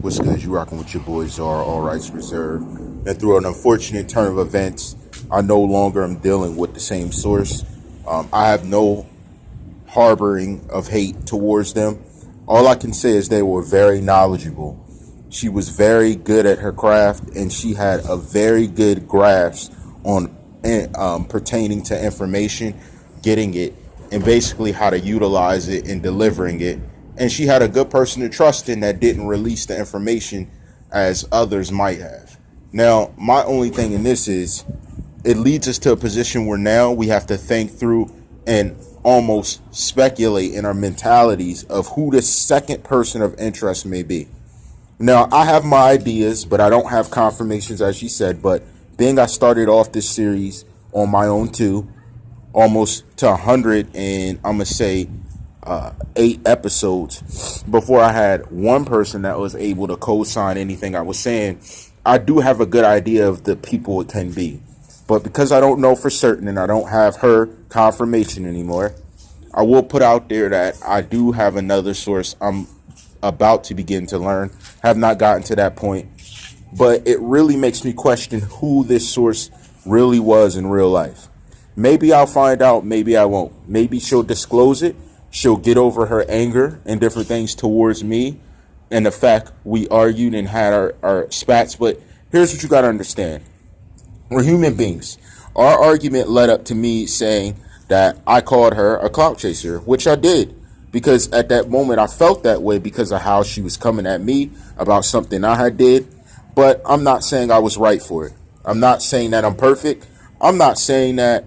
What's good? You rocking with your boy TheCzarr, all rights reserved. And through an unfortunate turn of events, I no longer am dealing with the same source. I have no harboring of hate towards them. All I can say is they were very knowledgeable. She was very good at her craft, and she had a very good grasp on pertaining to information, getting it, and basically how to utilize it and delivering it. And she had a good person to trust in that didn't release the information as others might have. Now, my only thing in this is it leads us to a position where now we have to think through and almost speculate in our mentalities of who the second person of interest may be. Now, I have my ideas, but I don't have confirmations, as she said. But being I started off this series on my own too, almost to 100, and I'm going to say 8 episodes before I had one person that was able to co-sign anything I was saying. I do have a good idea of the people it can be. But because I don't know for certain and I don't have her confirmation anymore, I will put out there that I do have another source I'm about to begin to learn. Have not gotten to that point. But it really makes me question who this source really was in real life. Maybe I'll find out, maybe I won't. Maybe she'll disclose it. She'll get over her anger and different things towards me and the fact we argued and had our spats. But here's what you got to understand. We're human beings. Our argument led up to me saying that I called her a clout chaser, which I did. Because at that moment I felt that way because of how she was coming at me about something I had did. But I'm not saying I was right for it. I'm not saying that I'm perfect. I'm not saying that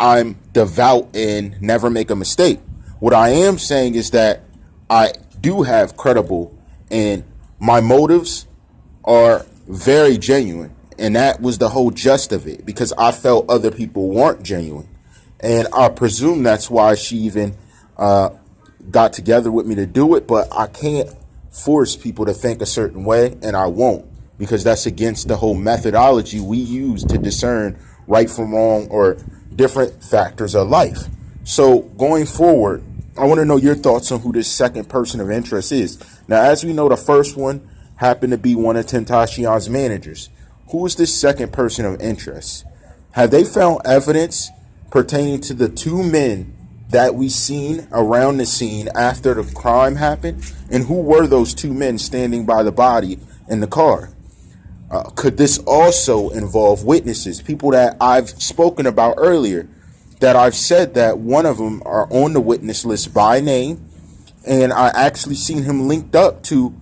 I'm devout and never make a mistake. What I am saying is that I do have credible and my motives are very genuine. And that was the whole gist of it, because I felt other people weren't genuine. And I presume that's why she even got together with me to do it. But I can't force people to think a certain way, and I won't, because that's against the whole methodology we use to discern right from wrong or different factors of life. So going forward, I want to know your thoughts on who this second person of interest is. Now, as we know, the first one happened to be one of Tentacion's managers. Who is this second person of interest? Have they found evidence pertaining to the 2 men that we seen around the scene after the crime happened? And who were those 2 men standing by the body in the car? Could this also involve witnesses, people that I've spoken about earlier, that I've said that one of them are on the witness list by name, and I actually seen him linked up to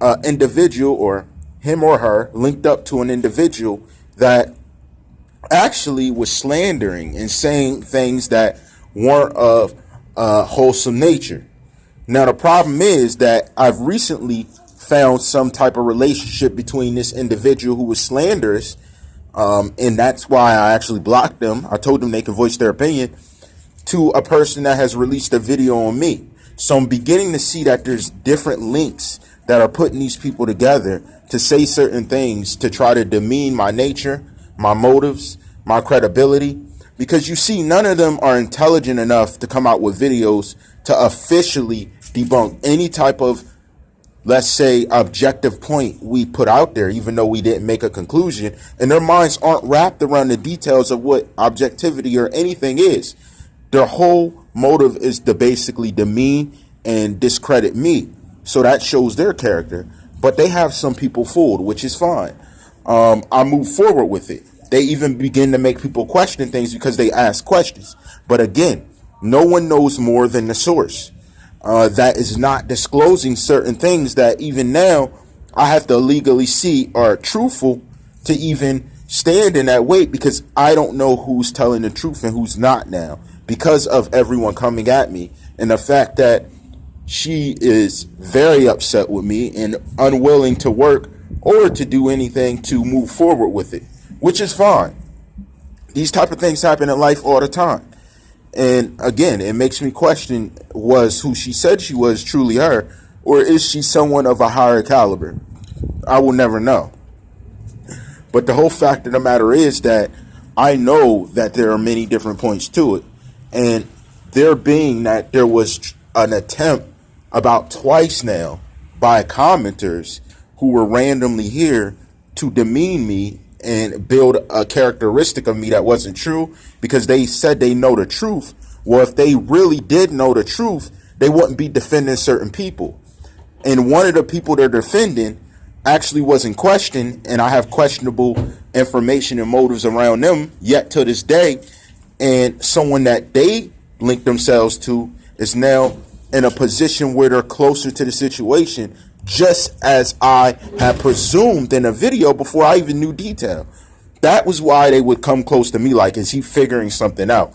an individual, or him or her linked up to an individual that actually was slandering and saying things that weren't of wholesome nature. Now, the problem is that I've recently found some type of relationship between this individual who was slanderous, and that's why I actually blocked them. I told them they could voice their opinion, to a person that has released a video on me. So I'm beginning to see that there's different links that are putting these people together to say certain things to try to demean my nature, my motives, my credibility. Because you see, none of them are intelligent enough to come out with videos to officially debunk any type of, let's say, objective point we put out there, even though we didn't make a conclusion. And their minds aren't wrapped around the details of what objectivity or anything is. Their whole motive is to basically demean and discredit me. So that shows their character. But they have some people fooled, which is fine. I move forward with it. They even begin to make people question things because they ask questions. But again, no one knows more than the source. That is not disclosing certain things that even now I have to legally see are truthful to even stand in that weight, because I don't know who's telling the truth and who's not now, because of everyone coming at me and the fact that she is very upset with me and unwilling to work or to do anything to move forward with it, which is fine. These type of things happen in life all the time. And again, it makes me question, was who she said she was truly her, or is she someone of a higher caliber? I will never know. But the whole fact of the matter is that I know that there are many different points to it. And there being that there was an attempt about twice now by commenters who were randomly here to demean me and build a characteristic of me that wasn't true because they said they know the truth. Well, if they really did know the truth, they wouldn't be defending certain people. And one of the people they're defending actually wasn't questioned, and I have questionable information and motives around them yet to this day. And someone that they linked themselves to is now in a position where they're closer to the situation, just as I had presumed in a video before I even knew detail. That was why they would come close to me, like, is he figuring something out?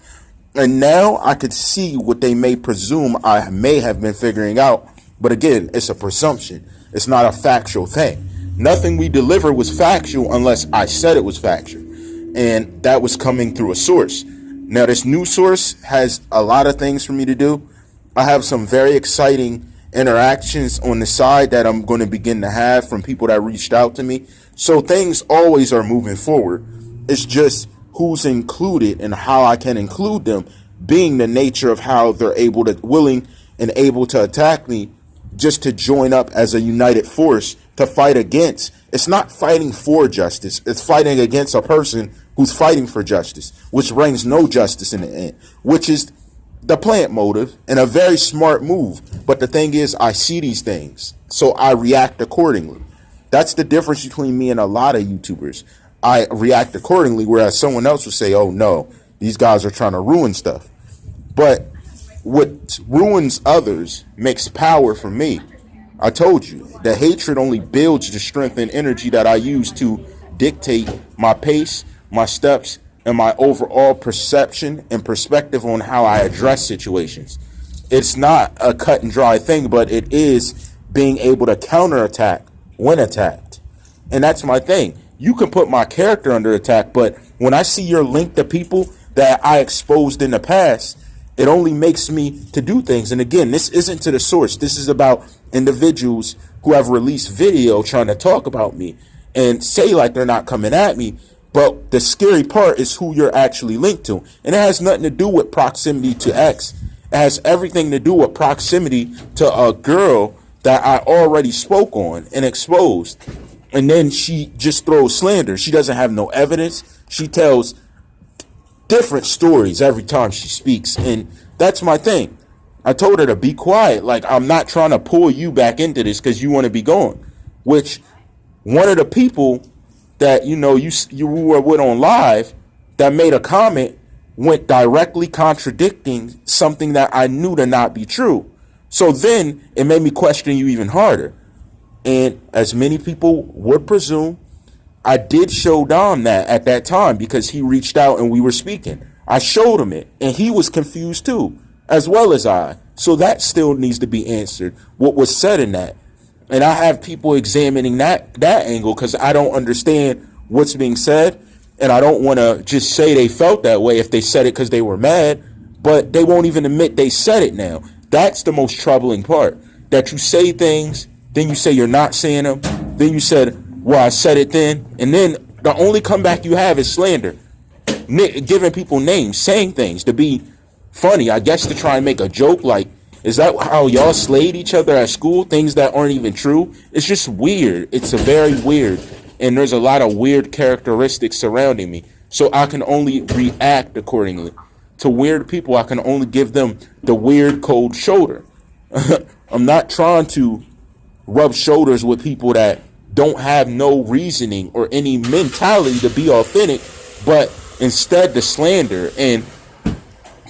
And now I could see what they may presume I may have been figuring out. But again, it's a presumption. It's not a factual thing. Nothing we deliver was factual unless I said it was factual. And that was coming through a source. Now, this new source has a lot of things for me to do. I have some very exciting interactions on the side that I'm going to begin to have from people that reached out to me. So things always are moving forward. It's just who's included and how I can include them, being the nature of how they're willing and able to attack me, just to join up as a united force to fight against. It's not fighting for justice. It's fighting against a person who's fighting for justice, which brings no justice in the end, which is the plant motive and a very smart move. But the thing is, I see these things, so I react accordingly. That's the difference between me and a lot of YouTubers. I react accordingly, whereas someone else would say, oh no, these guys are trying to ruin stuff. But what ruins others makes power for me. I told you, the hatred only builds the strength and energy that I use to dictate my pace, my steps, and my overall perception and perspective on how I address situations. It's not a cut and dry thing, but it is being able to counterattack when attacked. And that's my thing. You can put my character under attack, but when I see you're linked to people that I exposed in the past, it only makes me to do things. And again, this isn't to the source. This is about individuals who have released video trying to talk about me and say like they're not coming at me. But the scary part is who you're actually linked to. And it has nothing to do with proximity to X. It has everything to do with proximity to a girl that I already spoke on and exposed. And then she just throws slander. She doesn't have no evidence. She tells different stories every time she speaks. And that's my thing. I told her to be quiet. Like, I'm not trying to pull you back into this because you want to be gone. Which one of the people that, you were with on live that made a comment went directly contradicting something that I knew to not be true. So then it made me question you even harder. And as many people would presume, I did show Dom that at that time because he reached out and we were speaking. I showed him it and he was confused too, as well as I. So that still needs to be answered, what was said in that. And I have people examining that angle because I don't understand what's being said. And I don't want to just say they felt that way if they said it because they were mad, but they won't even admit they said it now. That's the most troubling part, that you say things, then you say you're not saying them, then you said, well, I said it then, and then the only comeback you have is slander, giving people names, saying things to be funny, I guess to try and make a joke. Like, is that how y'all slayed each other at school? Things that aren't even true? It's just weird. It's a very weird, and there's a lot of weird characteristics surrounding me, so I can only react accordingly. To weird people, I can only give them the weird cold shoulder. I'm not trying to rub shoulders with people that don't have no reasoning or any mentality to be authentic, but instead to slander and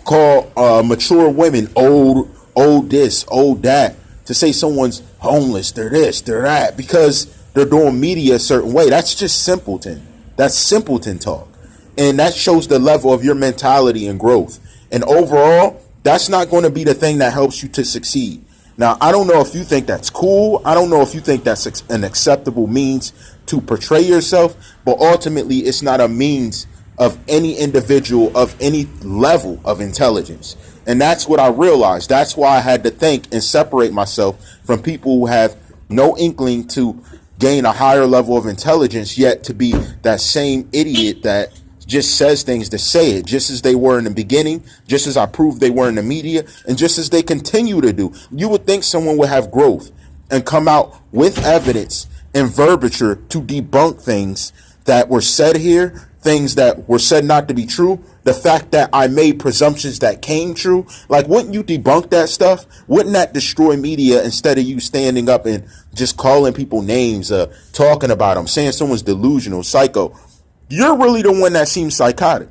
call mature women old this, old that, to say someone's homeless, they're this, they're that, because they're doing media a certain way. That's just simpleton. That's simpleton talk. And that shows the level of your mentality and growth. And overall, that's not going to be the thing that helps you to succeed. Now, I don't know if you think that's cool. I don't know if you think that's an acceptable means to portray yourself, but ultimately it's not a means of any individual of any level of intelligence. And that's what I realized. That's why I had to think and separate myself from people who have no inkling to gain a higher level of intelligence, yet to be that same idiot that just says things to say it, just as they were in the beginning, just as I proved they were in the media, and just as they continue to do. You would think someone would have growth and come out with evidence and verbiage to debunk things that were said here, things that were said not to be true, the fact that I made presumptions that came true, like, wouldn't you debunk that stuff? Wouldn't that destroy media instead of you standing up and just calling people names, talking about them, saying someone's delusional, psycho? You're really the one that seems psychotic.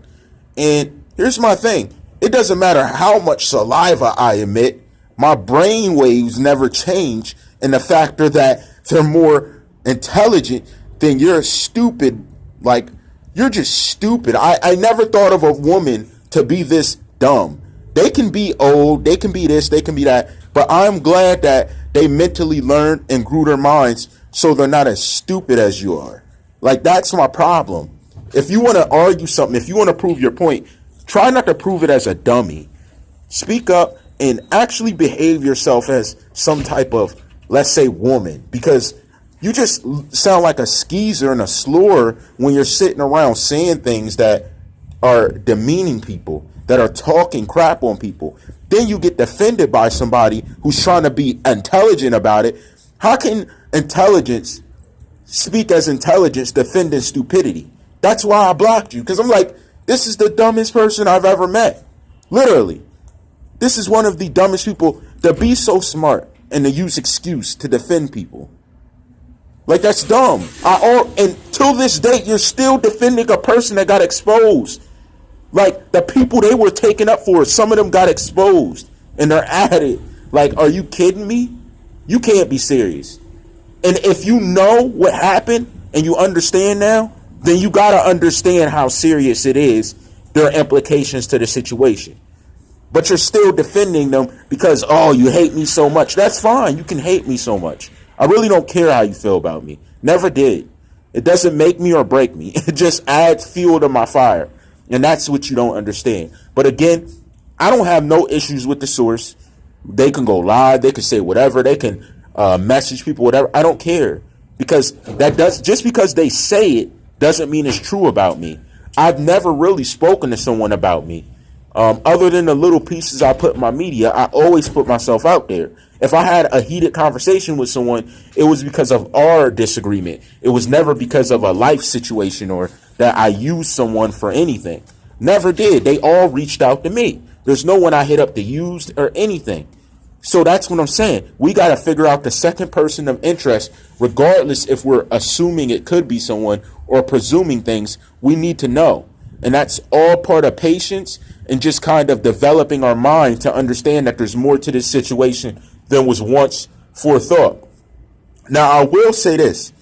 And here's my thing. It doesn't matter how much saliva I emit, my brain waves never change, and the factor that they're more intelligent than you're stupid. Like, you're just stupid. I never thought of a woman to be this dumb. They can be old, they can be this, they can be that, but I'm glad that they mentally learned and grew their minds so they're not as stupid as you are. Like, that's my problem. If you want to argue something, if you want to prove your point, try not to prove it as a dummy. Speak up and actually behave yourself as some type of, let's say, woman, because you just sound like a skeezer and a slur when you're sitting around saying things that are demeaning people, that are talking crap on people. Then you get defended by somebody who's trying to be intelligent about it. How can intelligence speak as intelligence defending stupidity? That's why I blocked you, because I'm like, this is the dumbest person I've ever met. Literally. This is one of the dumbest people to be so smart and to use excuse to defend people. Like, that's dumb. And till this date, you're still defending a person that got exposed. Like, the people they were taken up for, some of them got exposed and they're at it. Like, are you kidding me? You can't be serious. And if you know what happened and you understand now, then you got to understand how serious it is. There are implications to the situation. But you're still defending them because, oh, you hate me so much. That's fine. You can hate me so much. I really don't care how you feel about me. Never did. It doesn't make me or break me. It just adds fuel to my fire. And that's what you don't understand. But again, I don't have no issues with the source. They can go live. They can say whatever. They can message people, whatever. I don't care. Because just because they say it doesn't mean it's true about me. I've never really spoken to someone about me. Other than the little pieces I put in my media, I always put myself out there. If I had a heated conversation with someone, it was because of our disagreement. It was never because of a life situation or that I used someone for anything. Never did. They all reached out to me. There's no one I hit up to use or anything. So that's what I'm saying. We got to figure out the second person of interest, regardless if we're assuming it could be someone or presuming things. We need to know. And that's all part of patience and just kind of developing our mind to understand that there's more to this situation than was once forethought. Now, I will say this.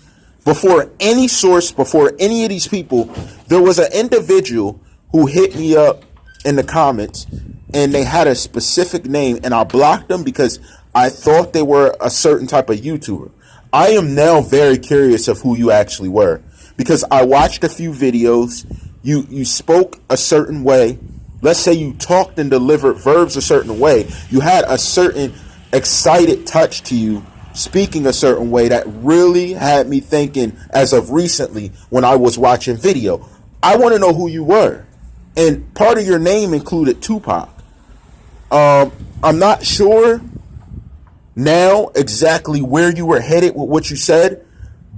Before any source, before any of these people, there was an individual who hit me up in the comments and they had a specific name and I blocked them because I thought they were a certain type of YouTuber. I am now very curious of who you actually were because I watched a few videos. You spoke a certain way. Let's say you talked and delivered verbs a certain way. You had a certain excited touch to you, speaking a certain way that really had me thinking as of recently when I was watching video. I want to know who you were. And part of your name included Tupac. I'm not sure now exactly where you were headed with what you said,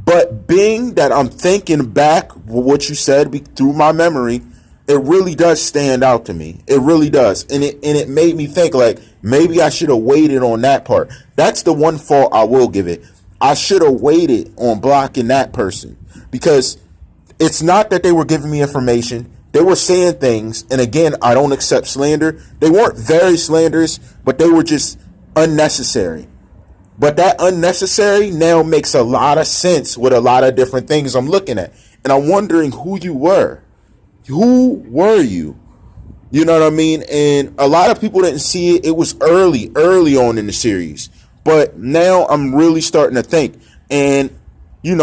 but being that I'm thinking back with what you said through my memory, it really does stand out to me. It really does. And it made me think like maybe I should have waited on that part. That's the one fault I will give it. I should have waited on blocking that person because it's not that they were giving me information. They were saying things. And again, I don't accept slander. They weren't very slanderous, but they were just unnecessary. But that unnecessary now makes a lot of sense with a lot of different things I'm looking at. And I'm wondering who you were. Who were you? You know what I mean? And a lot of people didn't see it. It was early on in the series. But now I'm really starting to think. And,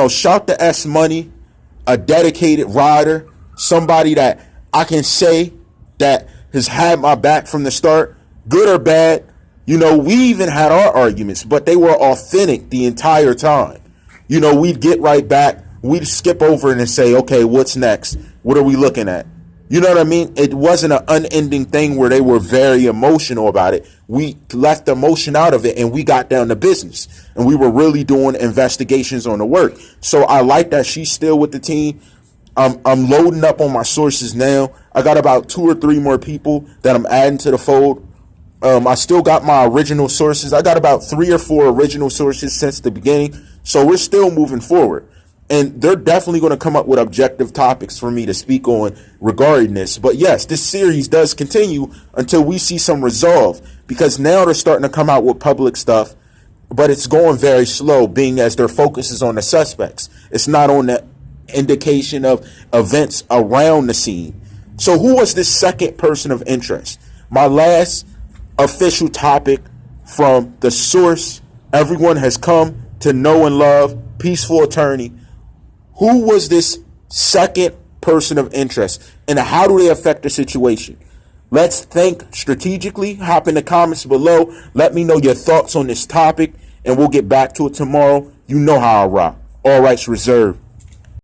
shout to S Money, a dedicated rider, somebody that I can say that has had my back from the start, good or bad. We even had our arguments, but they were authentic the entire time. We'd get right back. We'd skip over it and say, okay, what's next? What are we looking at? You know what I mean? It wasn't an unending thing where they were very emotional about it. We left the emotion out of it and we got down to business. And we were really doing investigations on the work. So I like that she's still with the team. I'm loading up on my sources now. I got about 2 or 3 more people that I'm adding to the fold. I still got my original sources. I got about 3 or 4 original sources since the beginning. So we're still moving forward. And they're definitely going to come up with objective topics for me to speak on regarding this. But yes, this series does continue until we see some resolve, because now they're starting to come out with public stuff, but it's going very slow, being as their focus is on the suspects. It's not on the indication of events around the scene. So who was this second person of interest? My last official topic from the source everyone has come to know and love, Peaceful Attorney. Who was this second person of interest, and how do they affect the situation? Let's think strategically. Hop in the comments below. Let me know your thoughts on this topic, and we'll get back to it tomorrow. You know how I rock. All rights reserved.